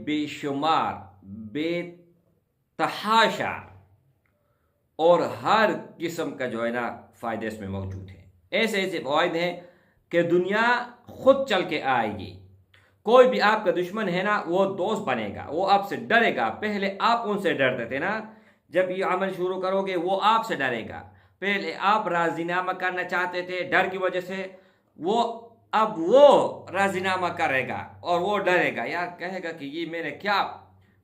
بے شمار بے تحاشا اور ہر قسم کا جو ہے نا فائدے اس میں موجود ہیں. ایسے ایسے فوائد ہیں کہ دنیا خود چل کے آئے گی. کوئی بھی آپ کا دشمن ہے نا وہ دوست بنے گا, وہ آپ سے ڈرے گا. پہلے آپ ان سے ڈرتے تھے نا, جب یہ عمل شروع کرو گے وہ آپ سے ڈرے گا. پہلے آپ راضی نامہ کرنا چاہتے تھے ڈر کی وجہ سے, اب وہ راضی نامہ کرے گا اور وہ ڈرے گا, یار کہے گا کہ یہ میں نے کیا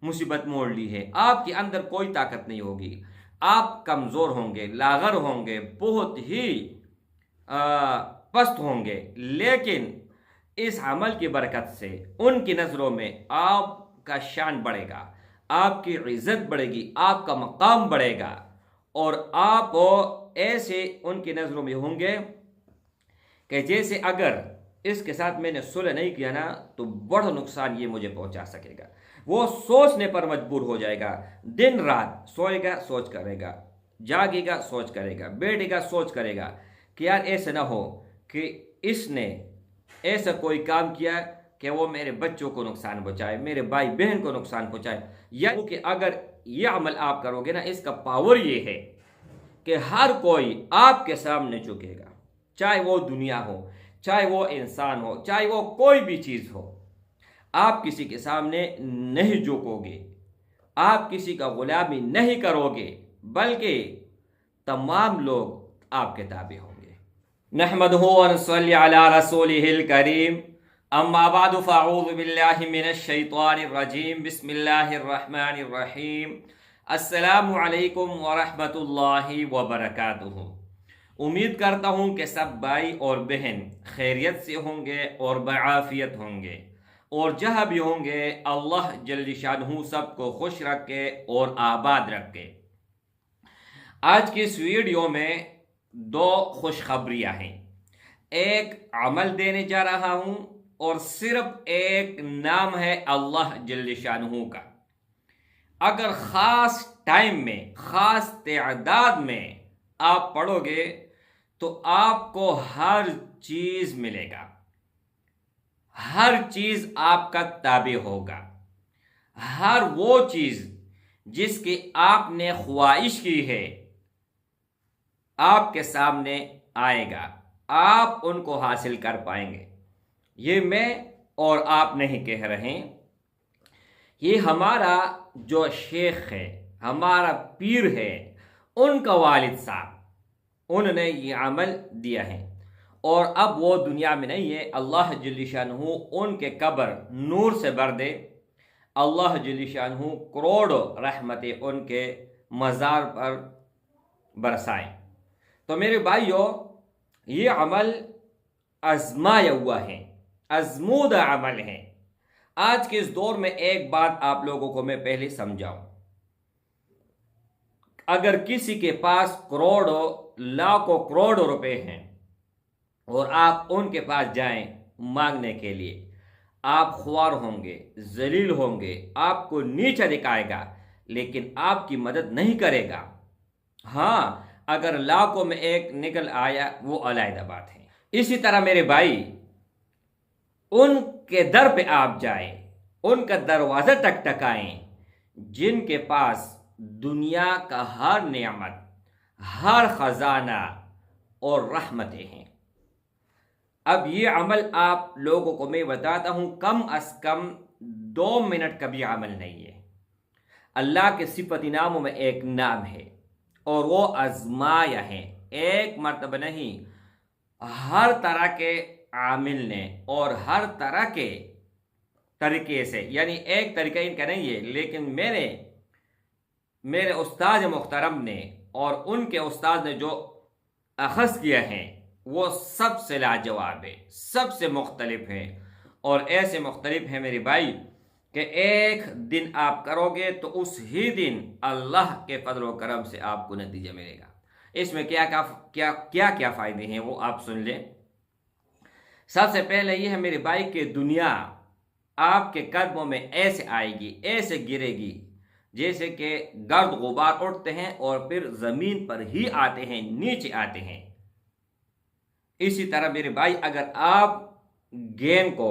مصیبت موڑ لی ہے. آپ کے اندر کوئی طاقت نہیں ہوگی, آپ کمزور ہوں گے, لاغر ہوں گے, بہت ہی پست ہوں گے. لیکن اس عمل کی برکت سے ان کی نظروں میں آپ کا شان بڑھے گا, آپ کی عزت بڑھے گی, آپ کا مقام بڑھے گا, اور آپ ایسے ان کی نظروں میں ہوں گے کہ جیسے اگر اس کے ساتھ میں نے صلح نہیں کیا نا تو بڑا نقصان یہ مجھے پہنچا سکے گا. وہ سوچنے پر مجبور ہو جائے گا, دن رات سوئے گا سوچ کرے گا, جاگے گا سوچ کرے گا, بیٹھے گا سوچ کرے گا کہ یار ایسے نہ ہو کہ اس نے ایسا کوئی کام کیا کہ وہ میرے بچوں کو نقصان پہنچائے, میرے بھائی بہن کو نقصان پہنچائے. یا کہ اگر یہ عمل آپ کرو گے نا, اس کا پاور یہ ہے کہ ہر کوئی آپ کے سامنے جھکے گا, چاہے وہ دنیا ہو, چاہے وہ انسان ہو, چاہے وہ کوئی بھی چیز ہو. آپ کسی کے سامنے نہیں جھکو گے, آپ کسی کا غلامی نہیں کرو گے, بلکہ تمام لوگ آپ کے تابع ہوں گے. نحمدہ و نصلی علی رسولہ الکریم, اما بعد فاعوذ باللہ من الشیطان الرجیم, بسم اللہ الرحمن الرحیم. السلام علیکم ورحمۃ اللہ وبرکاتہ. امید کرتا ہوں کہ سب بھائی اور بہن خیریت سے ہوں گے اور بعافیت ہوں گے, اور جہاں بھی ہوں گے اللہ جل شانہ سب کو خوش رکھے اور آباد رکھے. آج کی اس ویڈیو میں دو خوشخبریاں ہیں. ایک عمل دینے جا رہا ہوں اور صرف ایک نام ہے اللہ جل شانہ کا. اگر خاص ٹائم میں, خاص تعداد میں آپ پڑھو گے تو آپ کو ہر چیز ملے گا, ہر چیز آپ کا تابع ہوگا. ہر وہ چیز جس کی آپ نے خواہش کی ہے آپ کے سامنے آئے گا, آپ ان کو حاصل کر پائیں گے. یہ میں اور آپ نہیں کہہ رہے, یہ ہمارا جو شیخ ہے, ہمارا پیر ہے, ان کا والد صاحب, انہوں نے یہ عمل دیا ہے. اور اب وہ دنیا میں نہیں ہے, اللہ جل شانہ ان کے قبر نور سے بھر دے, اللہ جل شانہ کروڑوں رحمتیں ان کے مزار پر برسائے. تو میرے بھائیو, یہ عمل آزمایا ہوا ہے, آزمودہ عمل ہے. آج کے اس دور میں ایک بات آپ لوگوں کو میں پہلے سمجھاؤں. اگر کسی کے پاس کروڑوں لاکھوں کروڑوں روپے ہیں اور آپ ان کے پاس جائیں مانگنے کے لیے, آپ خوار ہوں گے, ذلیل ہوں گے, آپ کو نیچا دکھائے گا, لیکن آپ کی مدد نہیں کرے گا. ہاں, اگر لاکھوں میں ایک نکل آیا وہ علیحدہ بات ہے. اسی طرح میرے بھائی, ان کے در پہ آپ جائیں, ان کا دروازہ ٹکٹکائیں جن کے پاس دنیا کا ہر نعمت, ہر خزانہ اور رحمتیں ہیں. اب یہ عمل آپ لوگوں کو میں بتاتا ہوں, کم از کم 2 منٹ کا بھی عمل نہیں ہے. اللہ کے صفتی ناموں میں ایک نام ہے اور وہ آزمایا ہے. ایک مرتبہ نہیں, ہر طرح کے عامل نے اور ہر طرح کے طریقے سے, یعنی ایک طریقہ ان کا نہیں ہے, لیکن میرے استاد محترم نے اور ان کے استاد نے جو اخذ کیا ہے وہ سب سے لاجواب ہے, سب سے مختلف ہے. اور ایسے مختلف ہیں میرے بھائی کہ ایک دن آپ کرو گے تو اس ہی دن اللہ کے فضل و کرم سے آپ کو نتیجہ ملے گا. اس میں کیا فائدے ہیں وہ آپ سن لیں. سب سے پہلے یہ ہے میرے بھائی کہ دنیا آپ کے قدموں میں ایسے آئے گی, ایسے گرے گی جیسے کہ گرد غبار اٹھتے ہیں اور پھر زمین پر ہی آتے ہیں, نیچے آتے ہیں. اسی طرح میرے بھائی, اگر آپ گیند کو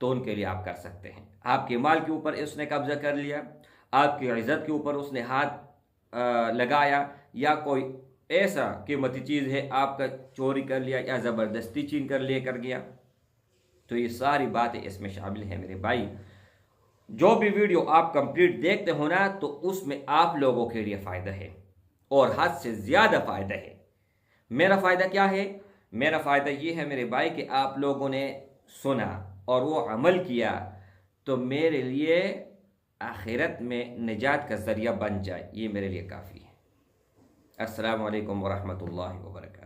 تو ان کے لیے آپ کر سکتے ہیں۔ آپ کے مال کے اوپر اس نے قبضہ کر لیا، آپ کی عزت کے اوپر اس نے ہاتھ لگایا، یا کوئی ایسا قیمتی چیز ہے آپ کا چوری کر لیا یا زبردستی چھین کر لے کر گیا، تو یہ ساری باتیں اس میں شامل ہیں میرے بھائی۔ جو بھی ویڈیو آپ کمپلیٹ دیکھتے ہو نا، تو اس میں آپ لوگوں کے لیے فائدہ ہے، اور حد سے زیادہ فائدہ ہے۔ میرا فائدہ کیا ہے؟ میرا فائدہ یہ ہے میرے بھائی کہ آپ لوگوں نے سنا اور وہ عمل کیا، تو میرے لیے آخرت میں نجات کا ذریعہ بن جائے، یہ میرے لیے کافی ہے۔ السلام علیکم ورحمۃ اللہ وبرکاتہ۔